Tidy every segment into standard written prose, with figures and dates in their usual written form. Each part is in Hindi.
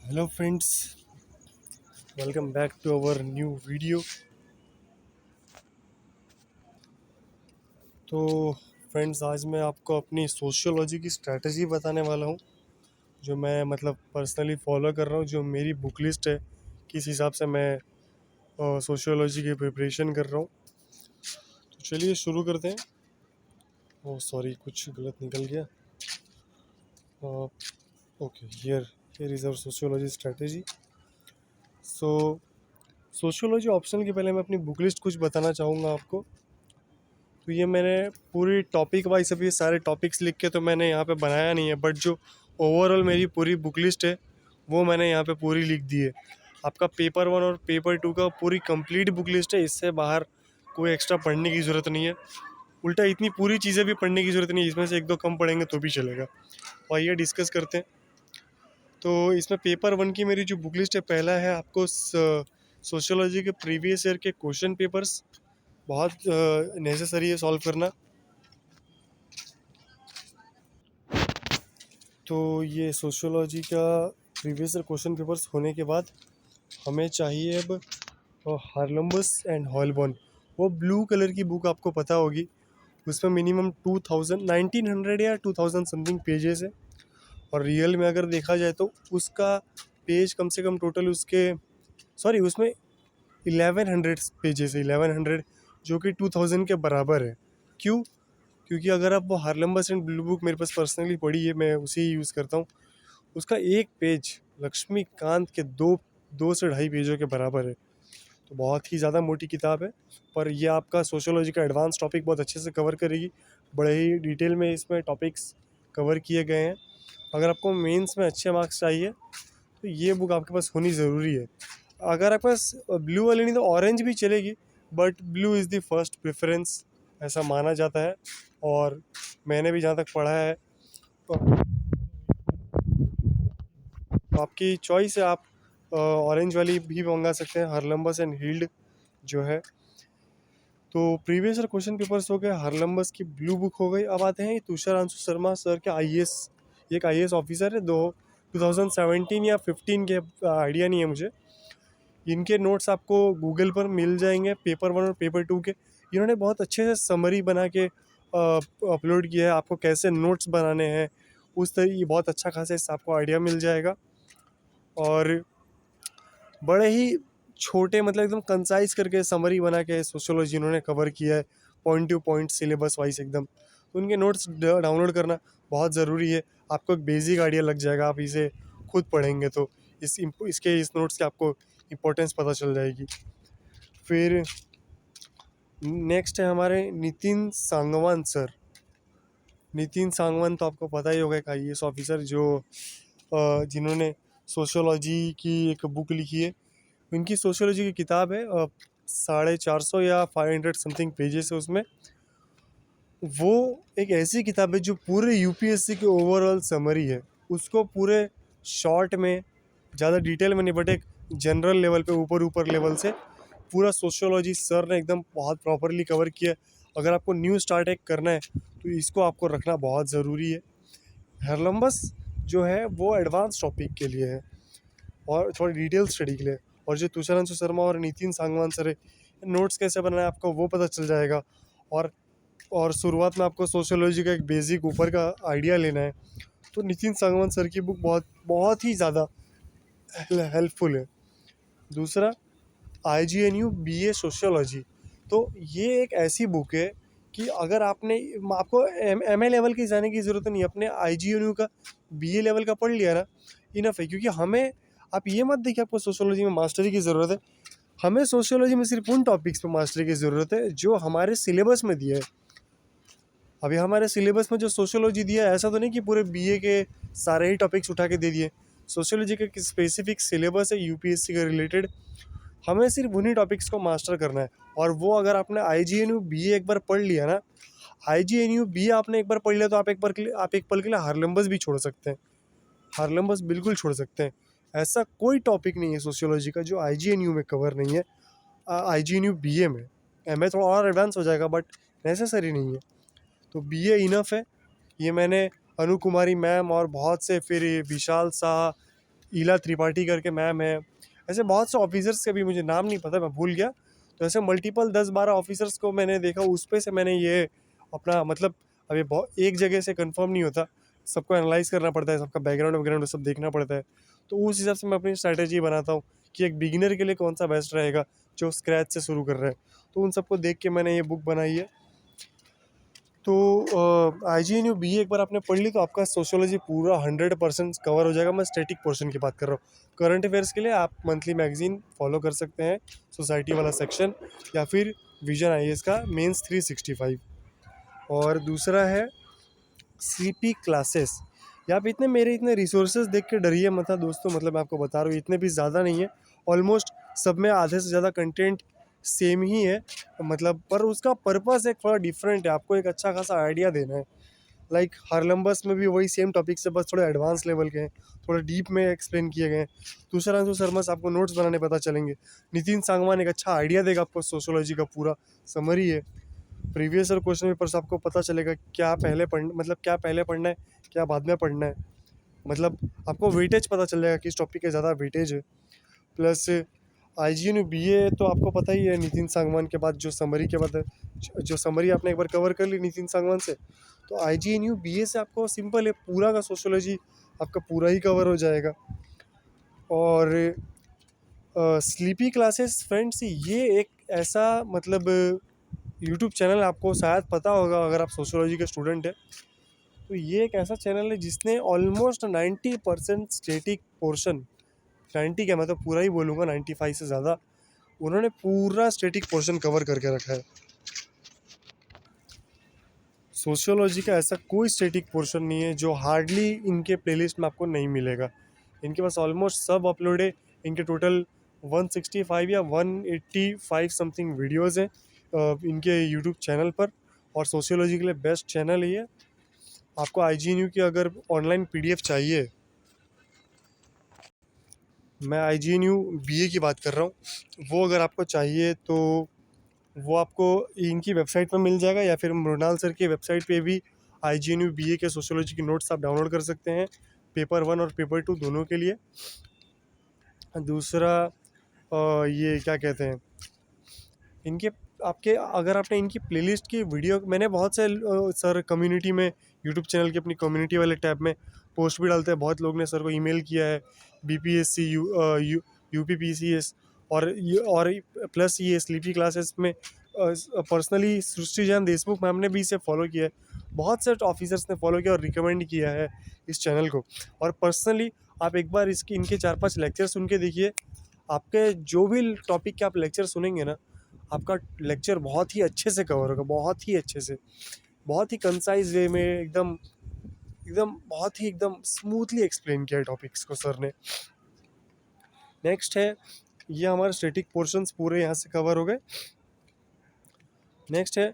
Hello friends, welcome back to our new video. तो फ्रेंड्स, आज मैं आपको अपनी सोशियोलॉजी की स्ट्रैटेजी बताने वाला हूँ, जो मैं पर्सनली फॉलो कर रहा हूँ, जो मेरी बुक लिस्ट है, किस हिसाब से मैं सोशियोलॉजी की प्रिपरेशन कर रहा हूँ। तो चलिए शुरू करते हैं। ओह सॉरी, कुछ गलत निकल गया। Okay, here is our sociology strategy. So sociology optional के पहले मैं अपनी बुक लिस्ट कुछ बताना चाहूँगा आपको। तो ये मैंने पूरी टॉपिक वाइज अभी सारे टॉपिक्स लिख के तो मैंने यहाँ पे बनाया नहीं है, बट जो ओवरऑल मेरी पूरी बुक लिस्ट है वो मैंने यहाँ पे पूरी लिख दी है। आपका पेपर 1 और पेपर 2 का पूरी कंप्लीट बुक लिस्ट है, इससे बाहर कोई एक्स्ट्रा पढ़ने की ज़रूरत नहीं है। उल्टा इतनी पूरी चीज़ें भी पढ़ने की ज़रूरत नहीं है, इसमें से एक दो कम पढ़ेंगे तो भी चलेगा। तो आइए डिस्कस करते हैं। तो इसमें पेपर 1 की मेरी जो बुक लिस्ट है, पहला है आपको सोशियोलॉजी के प्रीवियस ईयर के क्वेश्चन पेपर्स, बहुत नेसेसरी है सॉल्व करना। तो ये सोशियोलॉजी का प्रीवियस ईयर क्वेश्चन पेपर्स होने के बाद हमें चाहिए अब हार्लम्बस एंड हॉलबॉर्न। वो ब्लू कलर की बुक आपको पता होगी, उसमें मिनिमम 1900 या 2000 समथिंग पेजेस है। और रियल में अगर देखा जाए तो उसका पेज कम से कम टोटल उसके उसमें 1100 पेजेस है, 1100, जो कि 2000 के बराबर है। क्यों? क्योंकि अगर आप वो हार्लम्बस एंड ब्लू बुक मेरे पास पर्सनली पढ़ी है, मैं उसे ही यूज़ करता हूँ, उसका एक पेज लक्ष्मीकांत के दो से ढाई पेजों के बराबर है। तो बहुत ही ज़्यादा मोटी किताब है, पर ये आपका सोशियोलॉजी का एडवांस टॉपिक बहुत अच्छे से कवर करेगी। बड़े ही डिटेल में इसमें टॉपिक्स कवर किए गए हैं। अगर आपको मेंस में अच्छे मार्क्स चाहिए तो ये बुक आपके पास होनी ज़रूरी है। अगर आपके पास ब्लू वाली नहीं तो ऑरेंज भी चलेगी, but blue is the first preference, ऐसा माना जाता है। और मैंने भी जहाँ तक पढ़ा है तो आपकी चॉइस है, आप ऑरेंज वाली भी मंगा सकते हैं, हार्लम्बस एंड हील्ड जो है। तो प्रीवियस ईयर क्वेश्चन पेपर्स हो गए, हार्लम्बस की ब्लू बुक हो गई। अब आते हैं तुषारांशु शर्मा सर के आईएएस, एक आईएएस ऑफिसर है, 2017 या 15 के, आइडिया नहीं है मुझे। इनके नोट्स आपको गूगल पर मिल जाएंगे, पेपर 1 और पेपर 2 के। इन्होंने बहुत अच्छे से समरी बना के अपलोड किया है, आपको कैसे नोट्स बनाने हैं उस तरीके बहुत अच्छा खासा इससे आपको आइडिया मिल जाएगा। और बड़े ही छोटे एकदम कंसाइज करके समरी बना के सोशियोलॉजी इन्होंने कवर किया है, point two point syllabus wise एकदम। तो उनके नोट्स डाउनलोड करना बहुत ज़रूरी है, आपको एक बेसिक आइडिया लग जाएगा, आप इसे खुद पढ़ेंगे तो इस नोट्स की आपको इम्पोर्टेंस पता चल जाएगी। फिर नेक्स्ट है हमारे नितिन सांगवान सर। नितिन सांगवान तो आपको पता ही होगा, एक आईएएस ऑफिसर जो जिन्होंने सोशियोलॉजी की एक बुक लिखी है। इनकी सोशियोलॉजी की किताब है, 450 या 500 समथिंग पेजेस है उसमें। वो एक ऐसी किताब है जो पूरे यूपीएससी की ओवरऑल समरी है, उसको पूरे शॉर्ट में, ज़्यादा डिटेल में नहीं, बट एक जनरल लेवल पे, ऊपर ऊपर लेवल से पूरा सोशियोलॉजी सर ने एकदम बहुत प्रॉपरली कवर किया। अगर आपको न्यू स्टार्ट एक करना है तो इसको आपको रखना बहुत ज़रूरी है। हेरलम्बस जो है वो एडवांस टॉपिक के लिए है और थोड़ी डिटेल स्टडी के लिए। और जो तुषारांशु शर्मा और नितिन सांगवान सर है, नोट्स कैसे बनाना है आपको वो पता चल जाएगा। और शुरुआत में आपको सोशियोलॉजी का एक बेसिक ऊपर का आइडिया लेना है तो नितिन सांगवान सर की बुक बहुत बहुत ही ज़्यादा हेल्पफुल है। दूसरा, IGNU BA सोशियोलॉजी। तो ये एक ऐसी बुक है कि अगर आपको MA लेवल की जाने की ज़रूरत नहीं, अपने IGNU का BA लेवल का पढ़ लिया ना, इनफ है। क्योंकि हमें, आप ये मत देखिए आपको सोशियोलॉजी में मास्टरी की ज़रूरत है, हमें सोशियोलॉजी में सिर्फ उन टॉपिक्स पे मास्टरी की ज़रूरत है जो हमारे सिलेबस में दिया है। अभी हमारे सिलेबस में जो सोशियोलॉजी दिया है, ऐसा तो नहीं कि पूरे BA के सारे ही टॉपिक्स उठा के दे दिए। सोशियोलॉजी का स्पेसिफिक सिलेबस है यूपीएससी के रिलेटेड, हमें सिर्फ उन्हीं टॉपिक्स को मास्टर करना है। और वो अगर आपने IGNU BA एक बार पढ़ लिया ना, IGNU BA आपने एक बार पढ़ लिया तो आप एक पल के लिए हार्लम्बस भी छोड़ सकते हैं, हार्लम्बस बिल्कुल छोड़ सकते हैं। ऐसा कोई टॉपिक नहीं है सोशियोलॉजी का जो IGNU में कवर नहीं है, IGNU BA में। MA थोड़ा और एडवांस हो जाएगा, बट नेसेसरी नहीं है। तो BA इनफ है। ये मैंने अनु कुमारी मैम और बहुत से, फिर ये विशाल शाह, ईला त्रिपाठी करके मैम है, ऐसे बहुत से ऑफिसर्स के भी मुझे नाम नहीं पता, मैं भूल गया। तो ऐसे मल्टीपल 10-12 ऑफिसर्स को मैंने देखा, उस पे से मैंने ये अपना मतलब, अब ये बहुत एक जगह से कंफर्म नहीं होता, सबको एनालाइज करना पड़ता है, सबका बैकग्राउंड वैकग्राउंड सब देखना पड़ता है। तो उस हिसाब से मैं अपनी स्ट्रैटेजी बनाता हूँ कि एक बिगिनर के लिए कौन सा बेस्ट रहेगा जो स्क्रैच से शुरू कर रहे हैं। तो उन सबको देख के मैंने ये बुक बनाई है। तो IGNU BA एक बार आपने पढ़ ली तो आपका सोशियोलॉजी पूरा 100% कवर हो जाएगा। मैं स्टैटिक पोर्शन की बात कर रहा हूँ। करंट अफेयर्स के लिए आप मंथली मैगजीन फॉलो कर सकते हैं, सोसाइटी वाला सेक्शन, या फिर विजन IAS का मेंस 365। और दूसरा है CP क्लासेस। यहाँ पे इतने मेरे इतने रिसोर्सेज देख के डरिए मत दोस्तों, मतलब मैं आपको बता रहा हूँ इतने भी ज़्यादा नहीं है। ऑलमोस्ट सब में आधे से ज़्यादा कंटेंट सेम ही है, मतलब पर उसका पर्पस एक थोड़ा डिफरेंट है, आपको एक अच्छा खासा आइडिया देना है। लाइक हार्लम्बस में भी वही सेम टॉपिक से, बस थोड़े एडवांस लेवल के हैं, थोड़े डीप में एक्सप्लेन किए गए हैं। तुषारांशु शर्मा से आपको नोट्स बनाने पता चलेंगे। नितिन सांगवान एक अच्छा आइडिया देगा आपको, सोशियोलॉजी का पूरा समरी है। प्रीवियस ईयर क्वेश्चन पेपर से आपको पता चलेगा क्या पहले मतलब क्या पहले पढ़ना है, क्या बाद में पढ़ना है, मतलब आपको वेटेज पता चल जाएगा किस टॉपिक का ज़्यादा वेटेज है। प्लस IGNU BA तो आपको पता ही है, नितिन सांगवान के बाद जो समरी के बाद जो समरी आपने एक बार कवर कर ली नितिन सांगवान से, तो IGNU BA से आपको सिंपल है, पूरा का सोशियोलॉजी आपका पूरा ही कवर हो जाएगा। और स्लीपी क्लासेस फ्रेंड्स, ये एक ऐसा मतलब यूट्यूब चैनल, आपको शायद पता होगा अगर आप सोशियोलॉजी के स्टूडेंट हैं, तो ये एक ऐसा चैनल है जिसने ऑलमोस्ट 90% स्टेटिक पोर्शन, 90 क्या मैं तो पूरा ही बोलूँगा, 95 से ज़्यादा उन्होंने पूरा स्टेटिक पोर्शन कवर करके रखा है। सोशियोलॉजी का ऐसा कोई स्टेटिक पोर्शन नहीं है जो हार्डली इनके प्लेलिस्ट में आपको नहीं मिलेगा। इनके पास ऑलमोस्ट सब अपलोड है। इनके टोटल 165 या 185 समथिंग वीडियोज़ हैं इनके यूट्यूब चैनल पर, और सोशियोलॉजी के लिए बेस्ट चैनल है ये। आपको IGNU की अगर ऑनलाइन PDF चाहिए, मैं IGNU BA की बात कर रहा हूँ, वो अगर आपको चाहिए तो वो आपको इनकी वेबसाइट पर मिल जाएगा, या फिर मृणाल सर की वेबसाइट पे भी IGNU BA के सोशियोलॉजी के नोट्स आप डाउनलोड कर सकते हैं, पेपर 1 और पेपर 2 दोनों के लिए। दूसरा ये क्या कहते हैं, इनके आपके अगर आपने इनकी प्लेलिस्ट की वीडियो, मैंने बहुत से सर कम्युनिटी में, यूट्यूब चैनल की अपनी कम्युनिटी वाले टैब में पोस्ट भी डालते हैं, बहुत लोग ने सर को ईमेल किया है, BPSC UPPCS, और प्लस ये स्लीपी क्लासेस में पर्सनली सृष्टि जान देशमुख मैम ने भी इसे फॉलो किया है, बहुत से ऑफिसर्स ने फॉलो किया और रिकमेंड किया है इस चैनल को। और पर्सनली आप एक बार इसकी इनके 4-5 लेक्चर सुन के देखिए, आपके जो भी टॉपिक के आप लेक्चर सुनेंगे ना, आपका लेक्चर बहुत ही अच्छे से कवर होगा, बहुत ही अच्छे से, बहुत ही कंसाइज वे में, एकदम एकदम बहुत ही एकदम स्मूथली एक्सप्लेन किया है टॉपिक्स को सर ने। नेक्स्ट है, ये हमारे स्टैटिक पोर्शंस पूरे यहाँ से कवर हो गए। नेक्स्ट है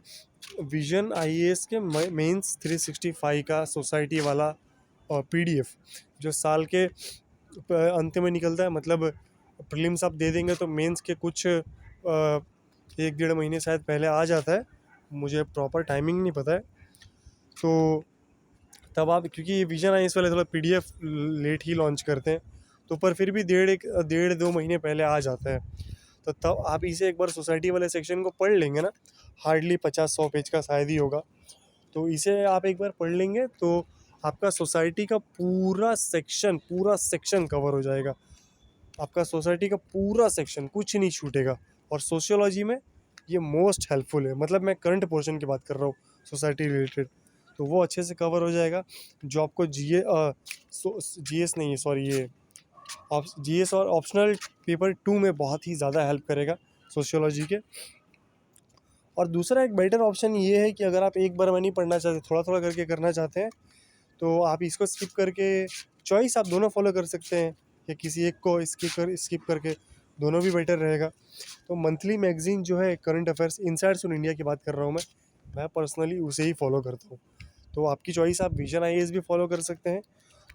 विजन IAS के मेंस 365 का सोसाइटी वाला PDF, जो साल के अंत में निकलता है, मतलब प्रीलिम्स आप दे देंगे तो मेंस के कुछ 1-1.5 महीने शायद पहले आ जाता है, मुझे प्रॉपर टाइमिंग नहीं पता है। तो तब आप, क्योंकि ये विजन IAS वाले थोड़ा PDF लेट ही लॉन्च करते हैं, तो पर फिर भी 1.5-2 महीने पहले आ जाता है। तो तब आप इसे एक बार सोसाइटी वाले सेक्शन को पढ़ लेंगे ना, हार्डली 50-100 पेज का शायद ही होगा, तो इसे आप एक बार पढ़ लेंगे तो आपका सोसाइटी का पूरा सेक्शन कवर हो जाएगा, आपका सोसाइटी का पूरा सेक्शन, कुछ नहीं छूटेगा। और सोशियोलॉजी में ये मोस्ट हेल्पफुल है, मतलब मैं करंट पोर्शन की बात कर रहा हूँ सोसाइटी रिलेटेड, तो वो अच्छे से कवर हो जाएगा, जो आपको GS नहीं है, सॉरी, ये GS और ऑप्शनल पेपर 2 में बहुत ही ज़्यादा हेल्प करेगा सोशियोलॉजी के। और दूसरा एक बेटर ऑप्शन ये है कि अगर आप एक बार में नहीं पढ़ना चाहते, थोड़ा थोड़ा करके करना चाहते हैं, तो आप इसको स्किप करके, चॉइस आप दोनों फॉलो कर सकते हैं, या किसी एक को स्किप करके, दोनों भी बेटर रहेगा। तो मंथली मैगजीन जो है current affairs, insides on India की बात कर रहा हूँ मैं पर्सनली उसे ही फॉलो करता हूँ। तो आपकी चॉइस, आप विजन IAS भी फॉलो कर सकते हैं।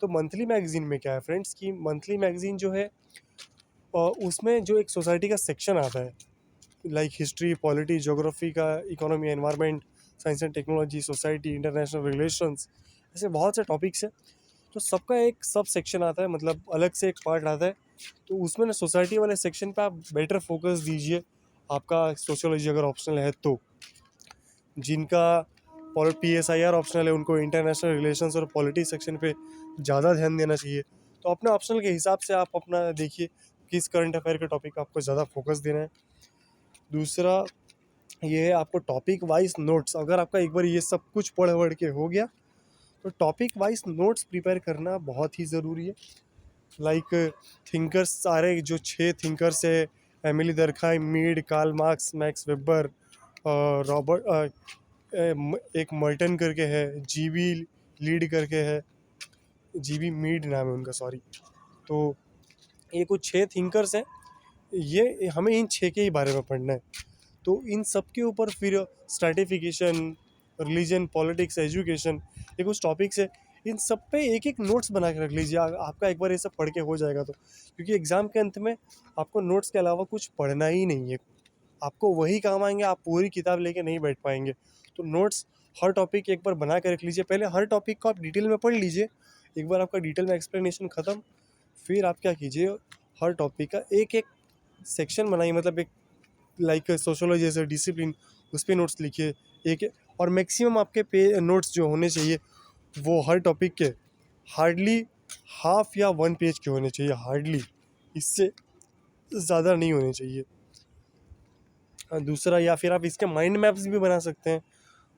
तो मंथली मैगजीन में क्या है फ्रेंड्स, कि मंथली मैगजीन जो है उसमें जो एक सोसाइटी का सेक्शन आता है, लाइक हिस्ट्री, पॉलिटी, ज्योग्राफी का, economy, environment, science and technology, society, international relations, ऐसे बहुत से टॉपिक्स हैं। तो सबका एक सब सेक्शन आता है, मतलब अलग से एक पार्ट आता है। तो उसमें ना सोसाइटी वाले सेक्शन पे आप बेटर फोकस दीजिए, आपका सोशियोलॉजी अगर ऑप्शनल है तो। जिनका PSIR ऑप्शनल है उनको इंटरनेशनल रिलेशंस और पॉलिटिक्स सेक्शन पे ज़्यादा ध्यान देना चाहिए। तो अपने ऑप्शनल के हिसाब से आप अपना देखिए किस करंट अफेयर के टॉपिक पे आपको ज़्यादा फोकस देना है। दूसरा ये है आपको टॉपिक वाइज नोट्स, अगर आपका एक बार ये सब कुछ पढ़ के हो गया तो टॉपिक वाइज नोट्स प्रिपेयर करना बहुत ही ज़रूरी है। लाइक थिंकर्स सारे जो 6 थिंकर्स है, Emile Durkheim, Mead, Karl Marx, Max Weber, Robert, एक मर्टन करके है, जीबी लीड करके है, जीबी मीड नाम है उनका, सॉरी। तो ये कुछ 6 थिंकर्स हैं, ये हमें इन 6 के ही बारे में पढ़ना है। तो इन सब के ऊपर फिर स्ट्रैटिफिकेशन, रिलीजन, पॉलिटिक्स, एजुकेशन, ये कुछ टॉपिक्स है, इन सब पे एक एक नोट्स बना के रख लीजिए। आपका एक बार ये सब पढ़ के हो जाएगा तो, क्योंकि एग्ज़ाम के अंत में आपको नोट्स के अलावा कुछ पढ़ना ही नहीं है, आपको वही काम आएंगे, आप पूरी किताब लेके नहीं बैठ पाएंगे। तो नोट्स हर टॉपिक एक बार बना के रख लीजिए, पहले हर टॉपिक को आप डिटेल में पढ़ लीजिए, एक बार आपका डिटेल में एक्सप्लेनेशन ख़त्म, फिर आप क्या कीजिए, हर टॉपिक का एक एक सेक्शन बनाइए, मतलब एक लाइक सोशोलॉजी जैसे डिसिप्लिन, उस पर नोट्स लिखिए एक। और मैक्सिमम आपके नोट्स जो होने चाहिए वो हर टॉपिक के हार्डली हाफ या 1 पेज के होने चाहिए, हार्डली, इससे ज़्यादा नहीं होने चाहिए। दूसरा, या फिर आप इसके माइंड मैप्स भी बना सकते हैं,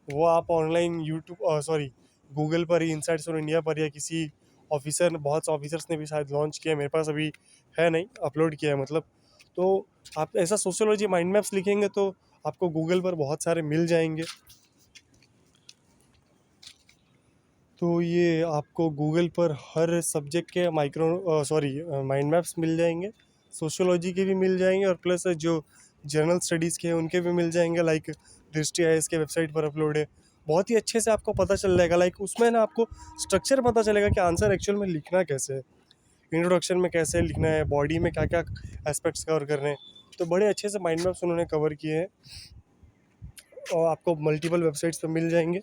वो आप ऑनलाइन यूट्यूब सॉरी गूगल पर ही, इनसाइट्स फॉर इंडिया पर, या किसी ऑफिसर, बहुत से ऑफिसर्स ने भी शायद लॉन्च किया है, मेरे पास अभी है नहीं, अपलोड किया है मतलब। तो आप ऐसा सोशियोलॉजी माइंड मैप्स लिखेंगे तो आपको गूगल पर बहुत सारे मिल जाएंगे। तो ये आपको गूगल पर हर सब्जेक्ट के माइंड मैप्स मिल जाएंगे, सोशियोलॉजी के भी मिल जाएंगे, और प्लस जो जनरल स्टडीज़ के हैं उनके भी मिल जाएंगे, लाइक दृष्टि IAS के वेबसाइट पर अपलोड है। बहुत ही अच्छे से आपको पता चल जाएगा, लाइक उसमें ना आपको स्ट्रक्चर पता चलेगा कि आंसर एक्चुअल में लिखना कैसे है, इंट्रोडक्शन में कैसे लिखना है, बॉडी में क्या क्या एस्पेक्ट्स कवर करने हैं। तो बड़े अच्छे से माइंड मैप्स उन्होंने कवर किए हैं, और आपको मल्टीपल वेबसाइट्स पर मिल जाएंगे,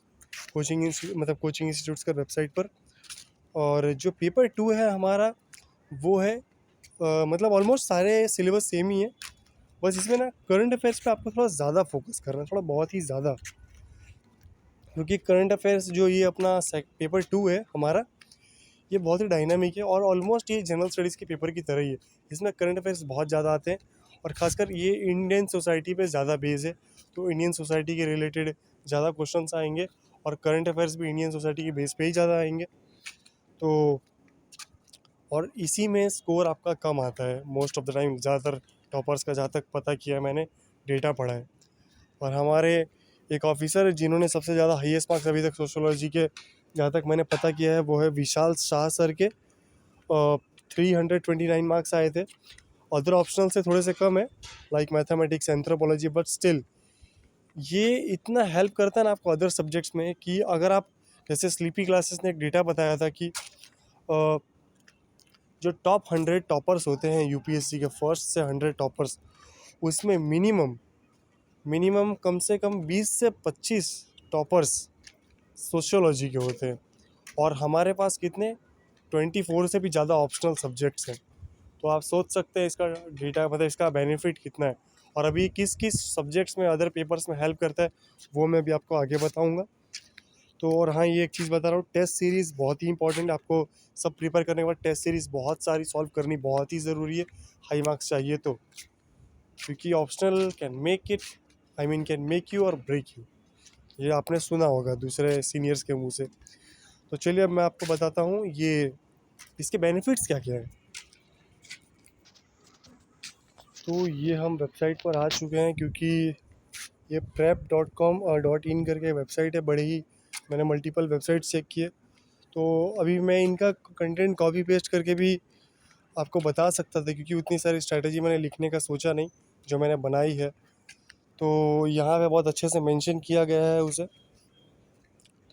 कोचिंग इंस्टीट्यूट्स का वेबसाइट पर। और जो पेपर 2 है हमारा, वो है मतलब ऑलमोस्ट सारे सिलेबस सेम ही है, बस इसमें ना करंट अफेयर्स पे आपको थोड़ा ज़्यादा फोकस करना है, थोड़ा बहुत ही ज़्यादा, क्योंकि करंट अफेयर्स जो ये अपना पेपर 2 है हमारा, ये बहुत ही डायनामिक है, और ऑलमोस्ट ये जनरल स्टडीज़ के पेपर की तरह ही है। इसमें करंट अफेयर्स बहुत ज़्यादा आते हैं, और ख़ासकर ये इंडियन सोसाइटी पे ज़्यादा बेस है, तो इंडियन सोसाइटी के रिलेटेड ज़्यादा क्वेश्चंस आएंगे, और करंट अफेयर्स भी इंडियन सोसाइटी के बेस पे ही ज़्यादा आएंगे। तो और इसी में स्कोर आपका कम आता है मोस्ट ऑफ द टाइम, ज़्यादातर टॉपर्स का, जहाँ तक पता किया मैंने, डेटा पढ़ा है। और हमारे एक ऑफिसर जिन्होंने सबसे ज़्यादा हाईएस्ट मार्क्स अभी तक सोशोलॉजी के, जहाँ तक मैंने पता किया है, वो है विशाल शाह सर के, 329 मार्क्स आए थे। अदर ऑप्शनल से थोड़े से कम है, like mathematics, anthropology, but still ये इतना हेल्प करता है ना आपको अदर सब्जेक्ट्स में, कि अगर आप, जैसे स्लीपी क्लासेस ने एक डेटा बताया था कि जो टॉप 100 टॉपर्स होते हैं UPSC के, फर्स्ट से 100 टॉपर्स, उसमें मिनिमम कम से कम 20 से 25 टॉपर्स सोशियोलॉजी के होते हैं, और हमारे पास कितने, 24 से भी ज़्यादा ऑप्शनल सब्जेक्ट्स हैं। तो आप सोच सकते हैं इसका डेटा, मतलब इसका बेनिफिट कितना है, और अभी किस किस सब्जेक्ट्स में, अदर पेपर्स में हेल्प करता है, वो मैं भी आपको आगे बताऊंगा। तो और हाँ, ये एक चीज़ बता रहा हूँ, टेस्ट सीरीज़ बहुत ही इंपॉर्टेंट है, आपको सब प्रिपेयर करने के बाद टेस्ट सीरीज़ बहुत सारी सॉल्व करनी बहुत ही ज़रूरी है, हाई मार्क्स चाहिए तो, क्योंकि ऑप्शनल कैन मेक यू और ब्रेक यू, ये आपने सुना होगा दूसरे सीनियर्स के मुंह से। तो चलिए अब मैं आपको बताता हूँ ये इसके बेनिफिट्स क्या क्या है। तो ये हम वेबसाइट पर आ चुके हैं, क्योंकि ये prep.com.in करके वेबसाइट है, बड़े ही, मैंने मल्टीपल वेबसाइट चेक किए, तो अभी मैं इनका कंटेंट कॉपी पेस्ट करके भी आपको बता सकता था, क्योंकि उतनी सारी स्ट्रैटेजी मैंने लिखने का सोचा नहीं जो मैंने बनाई है। तो यहाँ पे बहुत अच्छे से मेंशन किया गया है उसे,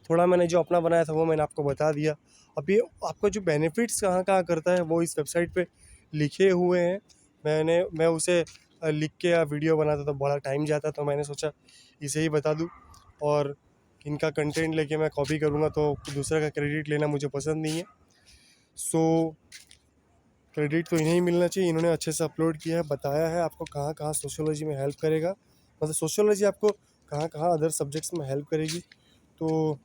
थोड़ा मैंने जो अपना बनाया था वो मैंने आपको बता दिया। अभी आपको जो बेनिफिट्स कहाँ कहाँ करता है वो इस वेबसाइट पे लिखे हुए हैं, मैं उसे लिख के या वीडियो बनाता तो बड़ा टाइम जाता, तो मैंने सोचा इसे ही बता दूँ। और इनका कंटेंट लेके मैं कॉपी करूँगा तो दूसरे का क्रेडिट लेना मुझे पसंद नहीं है, सो क्रेडिट तो इन्हें ही मिलना चाहिए, इन्होंने अच्छे से अपलोड किया है, बताया है आपको कहाँ कहाँ सोशियोलॉजी में हेल्प करेगा, मतलब सोशियोलॉजी आपको कहाँ कहाँ अदर सब्जेक्ट्स में हेल्प करेगी। तो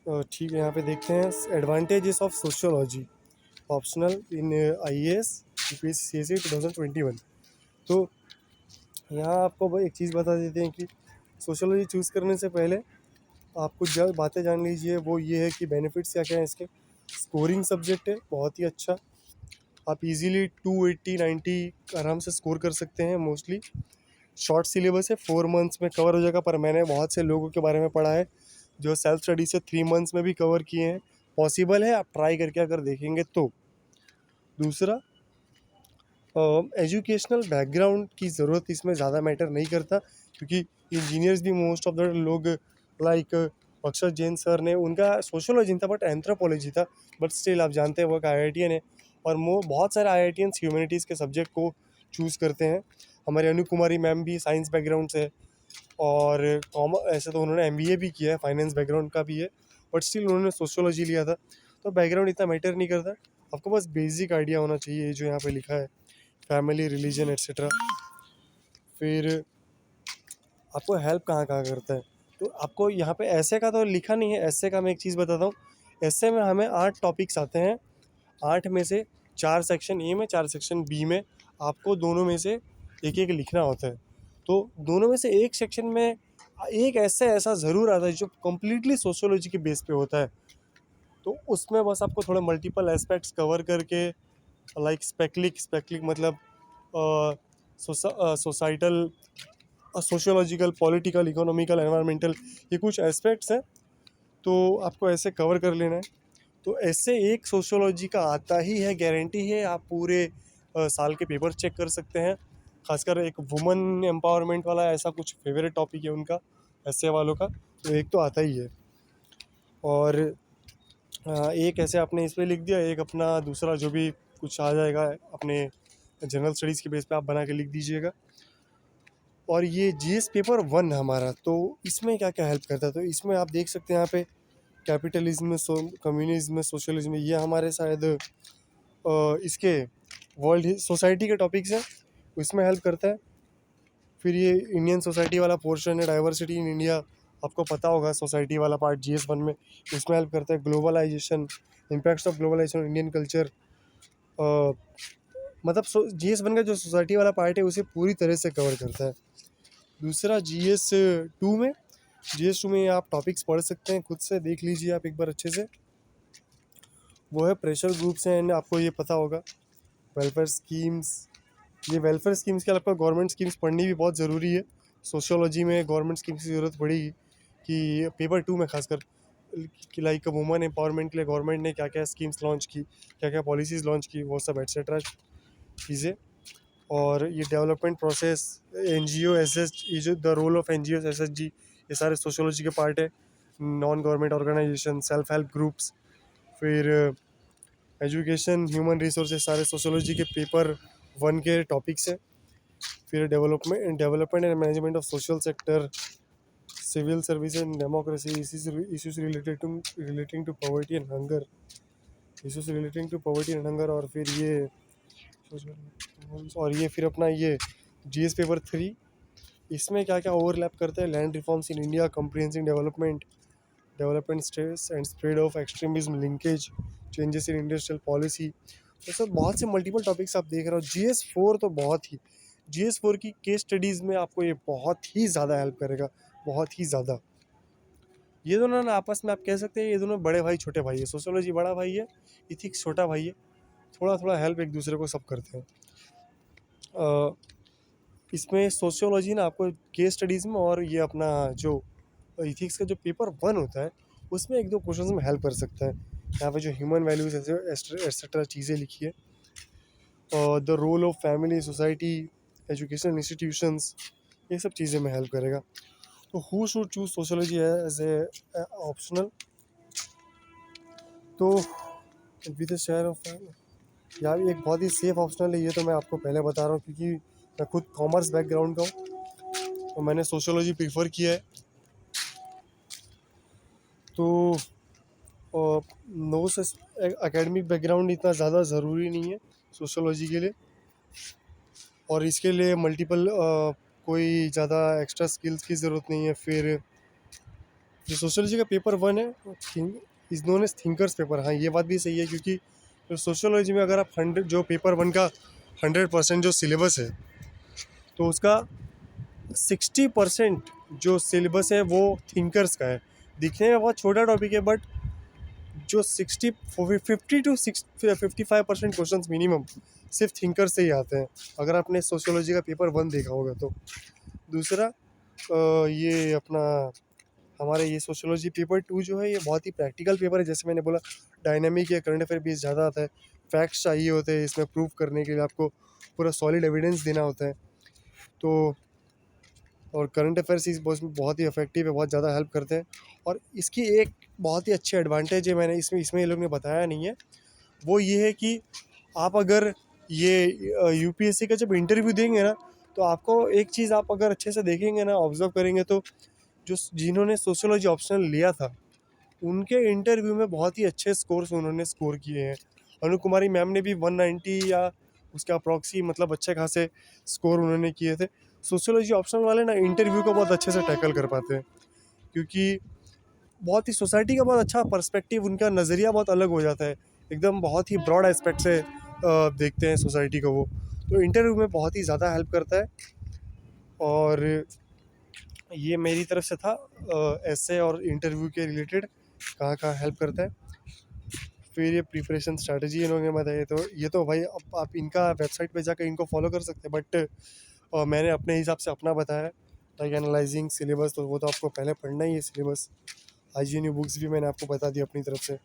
ठीक है, यहाँ पे देखते हैं advantages of sociology optional in IAS UPSC CSE 2021। तो यहाँ आपको एक चीज़ बता देते हैं कि सोशियोलॉजी चूज़ करने से पहले आपको जो बातें जान लीजिए वो ये है कि बेनिफिट्स क्या क्या हैं इसके। स्कोरिंग सब्जेक्ट है, बहुत ही अच्छा, आप इजीली 280 90 आराम से स्कोर कर सकते हैं। मोस्टली शॉर्ट सिलेबस है, 4 मंथ्स में कवर हो जाएगा, पर मैंने बहुत से लोगों के बारे में पढ़ा है जो सेल्फ स्टडी से 3 मंथ्स में भी कवर किए हैं। पॉसिबल है, आप ट्राई करके अगर देखेंगे तो। दूसरा, एजुकेशनल बैकग्राउंड की ज़रूरत इसमें ज़्यादा मैटर नहीं करता, क्योंकि इंजीनियर्स भी मोस्ट ऑफ द लोग लाइक अक्षर जैन सर ने, उनका सोशोलॉजी था बट एंथ्रोपोलॉजी था, बट स्टिल आप जानते हैं वो एक IITian है। और वो बहुत सारे IITians ह्यूमैनिटीज़ के सब्जेक्ट को चूज़ करते हैं। हमारे अनु कुमारी मैम भी साइंस बैकग्राउंड से है, और ऐसे तो उन्होंने MBA भी किया है, फाइनेंस बैकग्राउंड का भी है, बट स्टिल उन्होंने सोशियोलॉजी लिया था। तो बैकग्राउंड इतना मैटर नहीं करता, आपको बस बेसिक आइडिया होना चाहिए जो यहाँ पे लिखा है, फैमिली, रिलीजन एट्सेट्रा। फिर आपको हेल्प कहाँ कहाँ करता है, तो आपको यहाँ पे ऐसे का तो लिखा नहीं है। ऐसे का मैं एक चीज़ बताता हूँ, ऐसे में हमें 8 टॉपिक्स आते हैं, 8 में से 4 सेक्शन ए में, 4 सेक्शन बी में, आपको दोनों में से एक एक लिखना होता है। तो दोनों में से एक सेक्शन में एक ऐसा ज़रूर आता है जो कम्प्लीटली सोशियोलॉजी के बेस पे होता है। तो उसमें बस आपको थोड़ा मल्टीपल एस्पेक्ट्स कवर करके, लाइक स्पेक्लिक मतलब societal, sociological, political, economical, environmental, ये कुछ एस्पेक्ट्स हैं, तो आपको ऐसे कवर कर लेना है। तो ऐसे एक सोशियोलॉजी का आता ही है, गारंटी है, आप पूरे साल के पेपर चेक कर सकते हैं। खासकर एक वुमेन एम्पावरमेंट वाला ऐसा कुछ फेवरेट टॉपिक है उनका, ऐसे वालों का, तो एक तो आता ही है। और एक ऐसे आपने इस पर लिख दिया, एक अपना दूसरा जो भी कुछ आ जाएगा अपने जनरल स्टडीज़ के बेस पे आप बना के लिख दीजिएगा। और ये GS पेपर 1 हमारा, तो इसमें क्या क्या हेल्प करता है, तो इसमें आप देख सकते हैं यहाँ पे कैपिटलिज्म में, कम्युनिज्म में, सोशलिज्म में, ये हमारे शायद इसके वर्ल्ड सोसाइटी के टॉपिक्स हैं, इसमें हेल्प करता है। फिर ये इंडियन सोसाइटी वाला पोर्शन है, डाइवर्सिटी इन इंडिया, आपको पता होगा सोसाइटी वाला पार्ट GS 1 में, इसमें हेल्प करता है। Globalisation, impacts of globalisation Indian culture, मतलब GS 1 का जो सोसाइटी वाला पार्ट है उसे पूरी तरह से कवर करता है। दूसरा GS 2 में आप टॉपिक्स पढ़ सकते हैं, खुद से देख लीजिए आप एक बार अच्छे से। वो है प्रेशर ग्रुप्स हैं, एंड आपको ये पता होगा वेलफेयर स्कीम्स। ये वेलफेयर स्कीम्स के अलावा गवर्नमेंट स्कीम्स पढ़नी भी बहुत ज़रूरी है। सोशियोलॉजी में गवर्नमेंट स्कीम्स की ज़रूरत पड़ेगी, कि पेपर 2 में खासकर, कि लाइक वुमेन एम्पावरमेंट के लिए गवर्नमेंट ने क्या क्या स्कीम्स लॉन्च की, क्या क्या पॉलिसीज़ लॉन्च की, वो सब एट्सेट्रा चीज़ें। और ये डेवलपमेंट प्रोसेस, NGO SS, ये जो the role of NGO SSG, ये सारे सोशियोलॉजी के पार्ट है। Non government organisation, self help groups, फिर एजुकेशन, ह्यूमन रिसोर्सेज, सारे सोशियोलॉजी के पेपर 1 के टॉपिक्स हैं। फिर development and management of social sector, civil service and democracy, issues relating to poverty and hunger, और फिर ये फिर अपना ये GS पेपर 3, इसमें क्या क्या ओवरलैप करता है, land reforms in India, comprehensive development stress and spread of extremism linkage, changes in industrial policy, तो सब बहुत से मल्टीपल टॉपिक्स आप देख रहे हो। GS 4 तो GS 4 की केस स्टडीज़ में आपको ये बहुत ही ज़्यादा हेल्प करेगा, बहुत ही ज़्यादा। ये दोनों ना आपस में आप कह सकते हैं ये दोनों बड़े भाई छोटे भाई है, सोशियोलॉजी बड़ा भाई है, इथिक्स छोटा भाई है, थोड़ा थोड़ा हेल्प एक दूसरे को सब करते हैं। इसमें सोशियोलॉजी ना आपको केस स्टडीज़ में, और ये अपना जो इथिक्स का जो पेपर 1 होता है उसमें एक दो क्वेश्चंस में हेल्प कर सकता है। यहाँ पे जो ह्यूमन वैल्यूज एट्सेट्रा चीज़ें लिखी है, और the role of family, society, education institutions, ये सब चीज़ें में हेल्प करेगा। तो who should choose sociology as a optional, तो विद शेयर ऑफ, यार एक बहुत ही सेफ ऑप्शनल है ये, तो मैं आपको पहले बता रहा हूँ क्योंकि मैं खुद कॉमर्स बैकग्राउंड का हूँ, तो मैंने सोशियोलॉजी प्रीफर किया है। तो और नो से एकेडमिक बैकग्राउंड इतना ज़्यादा ज़रूरी नहीं है सोशोलॉजी के लिए, और इसके लिए मल्टीपल कोई ज़्यादा एक्स्ट्रा स्किल्स की ज़रूरत नहीं है। फिर जो सोशोलॉजी का पेपर वन है is known as thinkers paper. हाँ, ये बात भी सही है, क्योंकि जो सोशोलॉजी में अगर आप 100 जो पेपर वन का 100% जो सिलेबस है, तो उसका 60% जो सिलेबस है वो थिंकर्स का है। दिखने में बहुत छोटा टॉपिक है, बट जो 50 to 55% क्वेश्चन मिनिमम सिर्फ थिंकर से ही आते हैं, अगर आपने सोशियोलॉजी का पेपर वन देखा होगा तो। दूसरा ये अपना हमारे ये सोशियोलॉजी पेपर टू जो है, ये बहुत ही प्रैक्टिकल पेपर है। जैसे मैंने बोला, डायनामिक या करंट अफेयर बेस ज़्यादा आता है, फैक्ट्स चाहिए होते हैं इसमें प्रूव करने के लिए, आपको पूरा सॉलिड एविडेंस देना होता है। तो और करंट अफेयर्स इस बहुत ही इफेक्टिव है, बहुत ज़्यादा हेल्प करते हैं। और इसकी एक बहुत ही अच्छी एडवांटेज है, मैंने इसमें ये लोग ने बताया नहीं है, वो ये है कि आप अगर ये यूपीएससी का जब इंटरव्यू देंगे ना, तो आपको एक चीज़ आप अगर अच्छे से देखेंगे ना, ऑब्जर्व करेंगे, तो जो जिन्होंने सोशियोलॉजी ऑप्शनल लिया था, उनके इंटरव्यू में बहुत ही अच्छे स्कोर्स उन्होंने स्कोर किए हैं। अनु कुमारी मैम ने भी 190 या उसके अप्रॉक्सी मतलब अच्छे खासे स्कोर उन्होंने किए थे। सोशियोलॉजी ऑप्शनल वाले ना इंटरव्यू को बहुत अच्छे से टैकल कर पाते हैं, क्योंकि बहुत ही सोसाइटी का बहुत अच्छा पर्सपेक्टिव, उनका नज़रिया बहुत अलग हो जाता है, एकदम बहुत ही ब्रॉड एस्पेक्ट से देखते हैं सोसाइटी को वो। तो इंटरव्यू में बहुत ही ज़्यादा हेल्प करता है। और ये मेरी तरफ से था ऐसे और इंटरव्यू के रिलेटेड कहाँ कहाँ हेल्प करता है। फिर ये प्रिपरेशन स्ट्रैटेजी इन्होंने बताई, तो ये तो भाई आप इनका वेबसाइट पे जाकर इनको फॉलो कर सकते हैं, बट मैंने अपने हिसाब से अपना बताया है। लाइक एनालाइजिंग सिलेबस, तो वो तो आपको पहले पढ़ना ही है सिलेबस। IGNU बुक्स भी मैंने आपको बता दी अपनी तरफ से।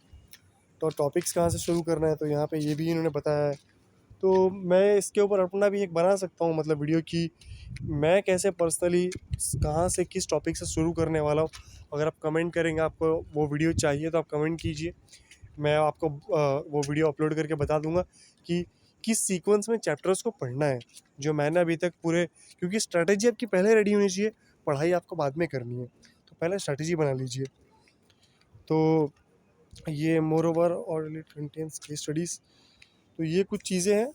तो टॉपिक्स कहाँ से शुरू करना है, तो यहाँ पे ये भी इन्होंने बताया है। तो मैं इसके ऊपर अपना भी एक बना सकता हूँ मतलब वीडियो की, मैं कैसे पर्सनली कहाँ से किस टॉपिक से शुरू करने वाला हूँ। अगर आप कमेंट करेंगे, आपको वो वीडियो चाहिए, तो आप कमेंट कीजिए, मैं आपको वो वीडियो अपलोड करके बता दूंगा कि किस सीक्वेंस में चैप्टर्स को पढ़ना है, जो मैंने अभी तक पूरे, क्योंकि स्ट्रैटेजी आपकी पहले रेडी होनी चाहिए, पढ़ाई आपको बाद में करनी है, तो पहले स्ट्रैटेजी बना लीजिए। तो ये मोर ओवर और इट कंटेन्स केस स्टडीज़। तो ये कुछ चीज़ें हैं,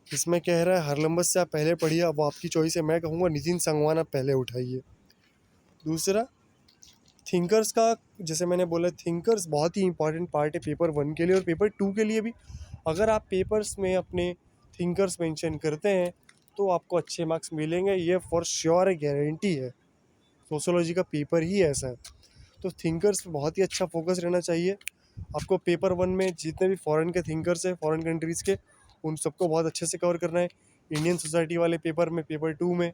इसमें कह रहा है हरलम्बस से आप पहले पढ़िए, अब वो आपकी चॉइस है। मैं कहूँगा नितिन संगवान आप पहले उठाइए। दूसरा, थिंकर्स का, जैसे मैंने बोला, थिंकर्स बहुत ही इंपॉर्टेंट पार्ट है पेपर वन के लिए और पेपर टू के लिए भी। अगर आप पेपर्स में अपने थिंकर्स मेंशन करते हैं, तो आपको अच्छे मार्क्स मिलेंगे, ये फॉर श्योर है, गारंटी है। सोशोलॉजी का पेपर ही ऐसा है। तो थिंकर्स पे बहुत ही अच्छा फोकस रहना चाहिए आपको। पेपर वन में जितने भी फॉरेन के थिंकर्स हैं, फॉरेन कंट्रीज़ के, उन सबको बहुत अच्छे से कवर करना है। इंडियन सोसाइटी वाले पेपर में, पेपर टू में,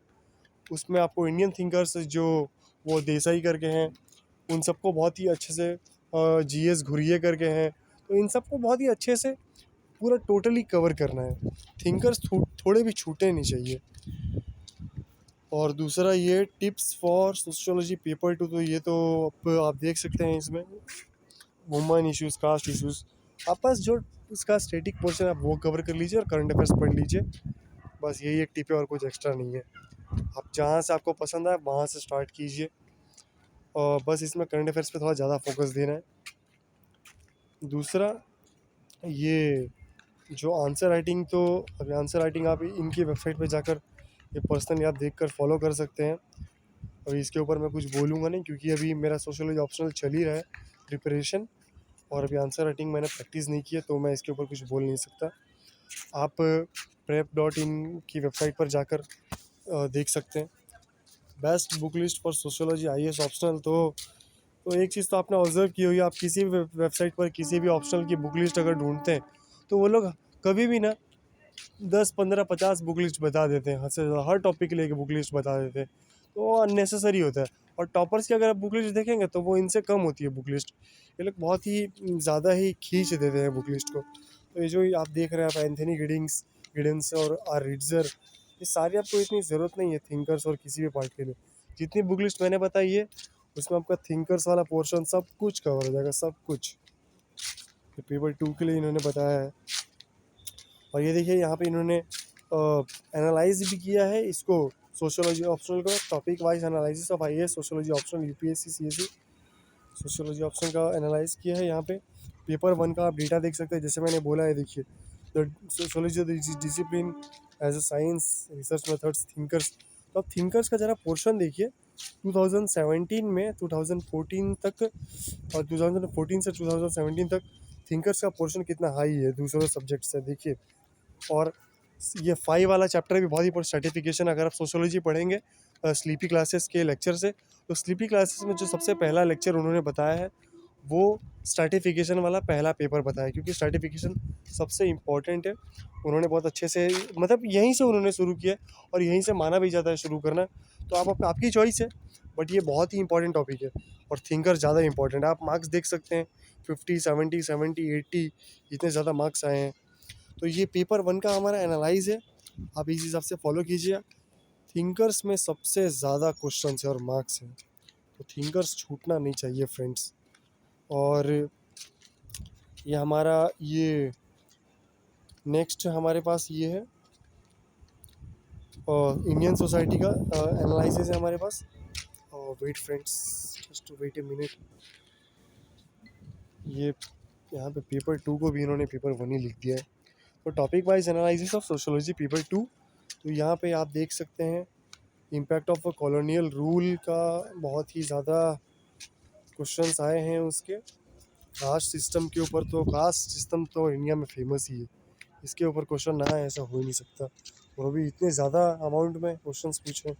उसमें आपको इंडियन थिंकर्स जो वो देसाई करके हैं, उन सबको बहुत ही अच्छे से, GS घुरिए करके हैं, तो इन सबको बहुत ही अच्छे से पूरा टोटली कवर करना है। थिंकर्स थोड़े भी छूटे नहीं चाहिए। और दूसरा ये tips for sociology paper two, तो ये तो आप देख सकते हैं इसमें, वुमन इश्यूज़, कास्ट इश्यूज़, आप बस जो उसका स्टैटिक पोर्शन आप वो कवर कर लीजिए और करंट अफेयर्स पढ़ लीजिए। बस यही एक टिप है, और कुछ एक्स्ट्रा नहीं है। आप जहाँ से आपको पसंद आए वहाँ से स्टार्ट कीजिए, और बस इसमें करंट अफेयर्स पे थोड़ा ज़्यादा फोकस देना है। दूसरा, ये जो आंसर राइटिंग, तो अभी आंसर राइटिंग आप इनकी वेबसाइट पे जाकर ये पर्सनली आप देखकर फॉलो कर सकते हैं। अभी इसके ऊपर मैं कुछ बोलूँगा नहीं, क्योंकि अभी मेरा सोशियोलॉजी ऑप्शनल चल ही रहा है प्रिपरेशन, और अभी आंसर राइटिंग मैंने प्रैक्टिस नहीं की है, तो मैं इसके ऊपर कुछ बोल नहीं सकता। आप prep.in की वेबसाइट पर जाकर देख सकते हैं। Best book list for sociology IAS optional, तो एक चीज़ तो आपने ऑब्जर्व की होगी, आप किसी भी वेबसाइट पर किसी भी ऑप्शनल की बुक लिस्ट अगर ढूंढते हैं, तो वो लोग कभी भी ना 10 15 50 बुक लिस्ट बता देते हैं, हद से ज़्यादा हर टॉपिक के लिए बुक लिस्ट बता देते हैं, तो वो अननेसेसरी होता है। और टॉपर्स की अगर आप बुक लिस्ट देखेंगे, तो वो इनसे कम होती है बुक लिस्ट, ये लोग बहुत ही ज़्यादा ही खींच देते हैं बुक लिस्ट को। तो ये जो आप देख रहे हैं, आप एंथनी गिडेंस और आर रिट्जर, ये सारी आपको इतनी ज़रूरत नहीं है थिंकर्स और किसी भी पार्ट के लिए। जितनी बुक लिस्ट मैंने बताई है, उसमें आपका थिंकर्स वाला पोर्शन सब कुछ कवर हो जाएगा, सब कुछ। पेपर टू के लिए इन्होंने बताया है। और ये देखिए, यहाँ पे इन्होंने एनालाइज भी किया है इसको, सोशियोलॉजी ऑप्शनल को, topic wise analysis of IAS sociology optional UPSC CSE। Sociology option का एनालाइज किया है यहाँ पे। पेपर 1 का आप डेटा देख सकते हैं, जैसे मैंने बोला है, देखिए the sociology discipline as a science, research methods, thinkers. तो अब थिंकर्स का ज़रा पोर्शन देखिए। 2017 में 2014 तक, और 2014 से 2017 तक थिंकर्स का पोर्शन कितना हाई है दूसरे सब्जेक्ट से, देखिए। और ये 5 वाला चैप्टर भी बहुत ही सर्टिफिकेशन, अगर आप सोशियोलॉजी पढ़ेंगे स्लीपी क्लासेस के लेक्चर से, तो स्लीपी क्लासेस में जो सबसे पहला लेक्चर उन्होंने बताया है वो स्ट्रैटिफिकेशन वाला पहला पेपर बताया, क्योंकि स्ट्रैटिफिकेशन सबसे इम्पोर्टेंट है। उन्होंने बहुत अच्छे से, मतलब यहीं से उन्होंने शुरू किया और यहीं से माना भी जाता है शुरू करना। तो आपकी चॉइस है, बट ये बहुत ही इंपॉर्टेंट टॉपिक है। और थिंकर ज़्यादा इंपॉर्टेंट है, आप मार्क्स देख सकते हैं 50, 70, 70, 80, इतने ज़्यादा मार्क्स आए हैं। तो ये पेपर 1 का हमारा एनालाइज है, आप इस हिसाब से फॉलो कीजिए। थिंकर्स में सबसे ज़्यादा क्वेश्चन है और मार्क्स हैं, तो थिंकर्स छूटना नहीं चाहिए फ्रेंड्स। और ये हमारा ये नेक्स्ट हमारे पास ये है इंडियन सोसाइटी का एनालिसिस है हमारे पास। Wait friends, just wait a minute. ये यहाँ पे पेपर 2 को भी इन्होंने पेपर 1 ही लिख दिया है। तो topic wise analysis of sociology paper 2, तो यहाँ पे आप देख सकते हैं इम्पैक्ट ऑफ कॉलोनियल रूल का बहुत ही ज़्यादा क्वेश्चंस आए हैं उसके। कास्ट सिस्टम के ऊपर, तो कास्ट सिस्टम तो इंडिया में फेमस ही है, इसके ऊपर क्वेश्चन ना आए ऐसा हो ही नहीं सकता, और अभी इतने ज़्यादा अमाउंट में क्वेश्चंस पूछे।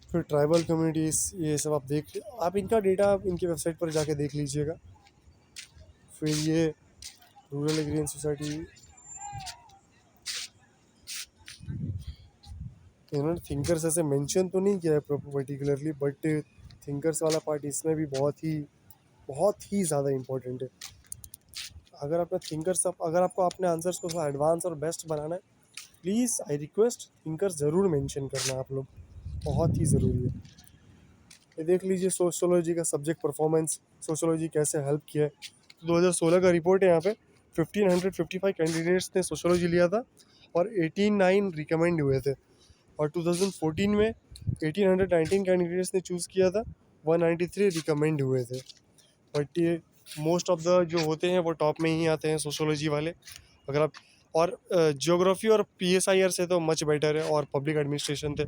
फिर ट्राइबल कम्युनिटीज़, ये सब आप इनका डेटा आप इनकी वेबसाइट पर जाके देख लीजिएगा। फिर ये रूरल एग्रीन सोसाइटी, इन्होंने थिंकर्स ऐसे मेंशन तो नहीं किया है पर्टिकुलरली, बट थिंकर्स वाला पार्ट इसमें भी बहुत ही ज़्यादा इम्पोर्टेंट है। अगर आपको अपने आंसर्स को थोड़ा एडवांस और बेस्ट बनाना है, प्लीज़ आई रिक्वेस्ट थिंकर्स ज़रूर मेंशन करना आप लोग, बहुत ही ज़रूरी है। ये देख लीजिए सोशियोलॉजी का सब्जेक्ट परफॉर्मेंस, सोशियोलॉजी कैसे हेल्प किया है। 2016 का रिपोर्ट है यहाँ पे। 1555 कैंडिडेट्स ने सोशियोलॉजी लिया था और 89 रिकमेंड हुए थे। और 2014 में 1819 कैंडिडेट्स ने चूज़ किया था, 193 रिकमेंड हुए थे। बट ये मोस्ट ऑफ द जो होते हैं वो टॉप में ही आते हैं सोशियोलॉजी वाले। अगर आप, और ज्योग्राफी और PSIR से तो मच बेटर है, और पब्लिक एडमिनिस्ट्रेशन थे,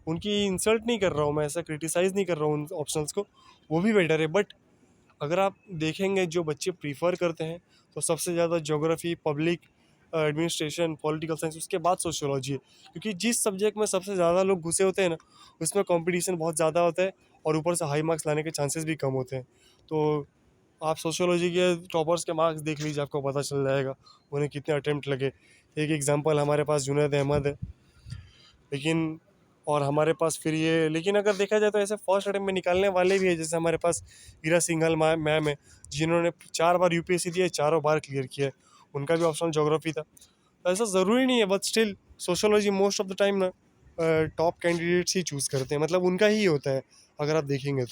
उनकी इंसल्ट नहीं कर रहा हूँ मैं, ऐसा क्रिटिसाइज़ नहीं कर रहा हूँ उन ऑप्शंस को, वो भी बेटर है। बट अगर आप देखेंगे जो बच्चे प्रीफर करते हैं, तो सबसे ज़्यादा geography, public administration, political science, उसके बाद सोशियोलॉजी है। क्योंकि जिस सब्जेक्ट में सबसे ज़्यादा लोग घुसे होते हैं ना, उसमें कंपटीशन बहुत ज़्यादा होता है, और ऊपर से हाई मार्क्स लाने के चांसेस भी कम होते हैं। तो आप सोशियोलॉजी के टॉपर्स के मार्क्स देख लीजिए, आपको पता चल जाएगा उन्हें कितने अटेम्प्ट लगे। एक एग्जांपल हमारे पास जुनैद अहमद है, लेकिन, और हमारे पास फिर ये, लेकिन अगर देखा जाए तो ऐसे फर्स्ट अटेम्प्ट में निकालने वाले भी है, जैसे हमारे पास हीरा सिंघल मैम है, जिन्होंने 4 बार UPSC दिया, चारों बार क्लियर किया है, उनका भी ऑप्शन ज्योग्राफी था। तो ऐसा ज़रूरी नहीं है, but still sociology most of the time ना टॉप कैंडिडेट्स ही चूज़ करते हैं, मतलब उनका ही होता है अगर आप देखेंगे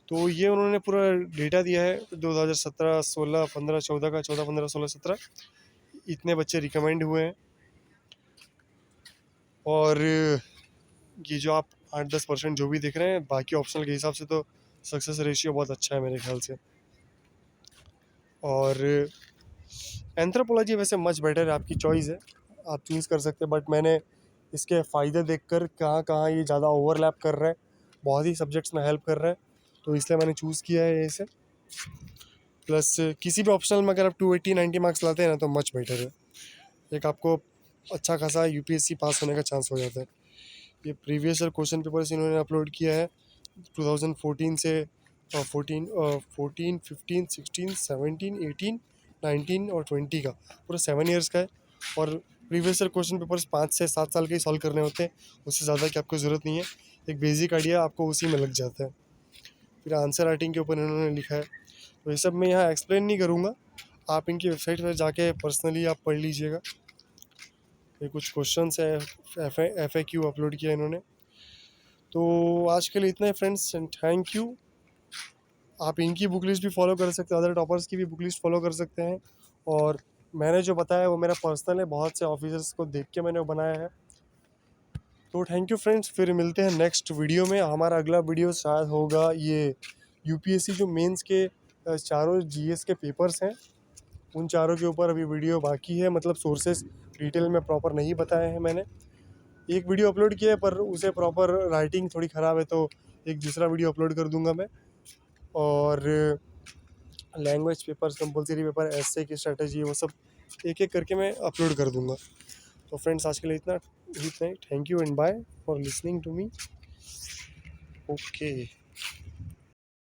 तो ये उन्होंने पूरा डेटा दिया है 2017, 16, 15, 14 का, 14, 15, 16, 17, इतने बच्चे रिकमेंड हुए हैं। और ये जो आप 8-10% जो भी देख रहे हैं, बाकी ऑप्शनल के हिसाब से तो सक्सेस रेशियो बहुत अच्छा है मेरे ख्याल से। और एंथ्रोपोलॉजी वैसे मच बेटर है, आपकी चॉइस है, आप चूज़ कर सकते हैं, बट मैंने इसके फ़ायदे देखकर कहाँ कहाँ ये ज़्यादा ओवरलैप कर रहा है, बहुत ही सब्जेक्ट्स में हेल्प कर रहा है, तो इसलिए मैंने चूज़ किया है इसे। प्लस किसी भी ऑप्शनल में अगर आप 280-90 मार्क्स लाते हैं ना, तो मच बेटर है, एक आपको अच्छा खासा UPSC पास होने का चांस हो जाता है। ये प्रीवियस ईयर क्वेश्चन पेपर्स इन्होंने अपलोड किया है 2014 से 14, 15, 16, 17, 18, 19 और 20 का, पूरा 7 ईयर्स का है। और प्रीवियस ईयर क्वेश्चन पेपर्स 5 से 7 साल के ही सॉल्व करने होते हैं, उससे ज़्यादा की आपको ज़रूरत नहीं है, एक बेसिक आइडिया आपको उसी में लग जाता है। फिर आंसर राइटिंग के ऊपर इन्होंने लिखा है, तो ये सब मैं यहाँ एक्सप्लेन नहीं करूँगा, आप इनकी वेबसाइट पर जाके पर्सनली आप पढ़ लीजिएगा। ये कुछ क्वेश्चंस है, FAQ अपलोड किया इन्होंने। तो आज के लिए इतना है फ्रेंड्स, एंड थैंक यू। आप इनकी बुक लिस्ट भी फॉलो कर सकते हैं, अदर टॉपर्स की भी बुक लिस्ट फॉलो कर सकते हैं। और मैंने जो बताया वो मेरा पर्सनल है, बहुत से ऑफिसर्स को देख के मैंने वो बनाया है। तो थैंक यू फ्रेंड्स, फिर मिलते हैं नेक्स्ट वीडियो में। हमारा अगला वीडियो शायद होगा ये यूपीएससी जो मेंस के चारों जीएस के पेपर्स हैं, उन चारों के ऊपर अभी वीडियो बाकी है। मतलब सोर्सेस डिटेल में प्रॉपर नहीं बताए हैं मैंने। एक वीडियो अपलोड किया है पर उसे प्रॉपर राइटिंग थोड़ी ख़राब है, तो एक दूसरा वीडियो अपलोड कर दूंगा मैं। और लैंग्वेज पेपर्स, कंपलसरी पेपर, एसे की स्ट्रेटजी, वो सब एक एक करके मैं अपलोड कर दूंगा। तो फ्रेंड्स आज के लिए इतना ही। Thank you and bye for listening to me. Okay.